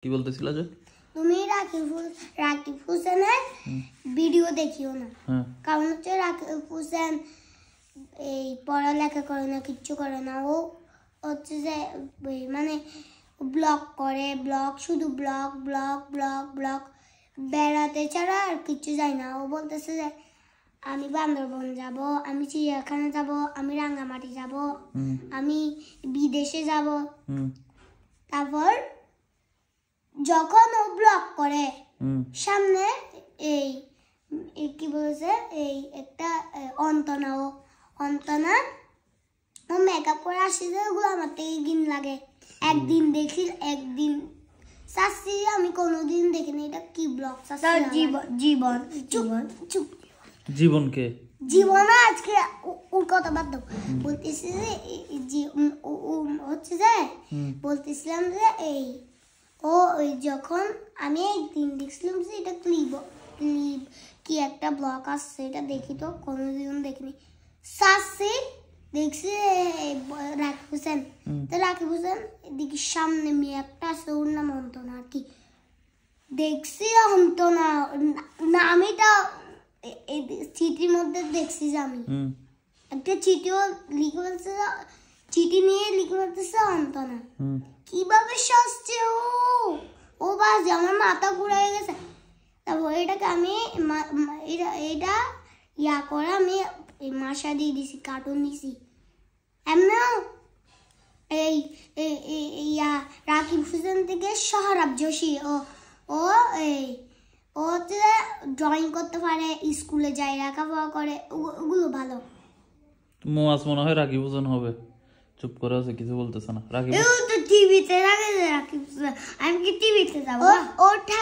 কি বলতেছিল যে তুমি রাকিব হোসেনের ভিডিও দেখিও না, কারণ হচ্ছে রাকিব হোসেন এই পড়ালেখা করে না, কিচ্ছু করে না। ও হচ্ছে যে মানে ব্লগ করে, ব্লগ শুধু ব্লগ ব্লগ ব্লগ ব্লগ, বেড়াতে ছাড়া আর কিচ্ছু যায় না। ও বলতেছে যে আমি বান্দরবন যাব, আমি চিড়িয়াখানা যাব, আমি রাঙ্গামাটি যাব, আমি বিদেশে যাব। তারপর যখন ও ব্লগ করে সামনে এই কি বলেছে, এই একটা অন্তনা ও মেকআপ করে আসছে, ওগুলো আমার থেকে ঘিন লাগে। একদিন দেখি, একদিন চাচ্ছি আমি কোনোদিন দেখিনি এটা কি ব্লগ। জীবনকে জীবন আজকে ওর কথা বাদ দাও, বলতেছি যে হচ্ছে যে বলতেছিলাম যে এই ও যখন আমি একদিন দেখছিলাম যে এটা ক্লিপ কি একটা ব্লগ আসছে, এটা দেখি তো কোনোদিন দেখিনি। সাসি দেখছি রাকিব হোসেন, তো রাকিব হোসেন এদিকে সামনে মেয়ে একটা আছে, ওর নাম অন্তনা আর কি। দেখছি অন্তনা নামিটা চিঠির মধ্যে দেখছি যে আমি একটা চিঠিও লিখে বলছে, চিঠি নিয়ে লিখে বলতেছে অন্তনা। কিভাবে সাজছে ও বাস আমার মাথা ঘুরে গেছে। তারপর এটাকে আমি এটা ইয়া করে আমি মাসা দিয়ে দিছি, কার্টুন দিছি। এমনিও এই ইয়া রাকিব হোসেন থেকে সোহরাব জোশী ও হচ্ছে ড্রয়িং করতে পারে, স্কুলে যায়, লেখাপড়া করে, ওগুলো ভালো। মোয়াজ মনে হয় রাকিব হোসেন হবে, চুপ করে আছে, কিছু বলতেছে না। রাকিব তো টিভিতে রাকিব হোসেন, আমি কি টিভিতে যাব?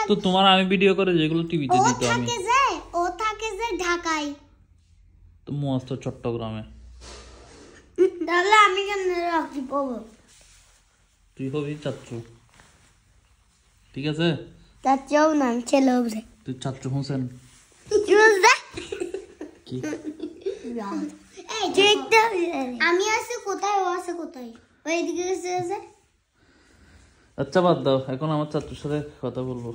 তো তোমার আমি ভিডিও করে যেগুলো টিভিতে দিত আমি। ও থাকে যে ঢাকায়, তো মোয়াজ তো চট্টগ্রামে। তাহলে আমি কেন রাকিব হবো? তুই হবি চাচ্চু, ঠিক আছে? চাচ্চু না, ছেলে হবে। তুই চাচ্চু হোসেন কি? আমি আছি কোথায়, ও আছে কোথায়? ওইদিকে গেছে। আচ্ছা বাদ দাও, এখন আমার চাচ্চুর সাথে কথা বলবো।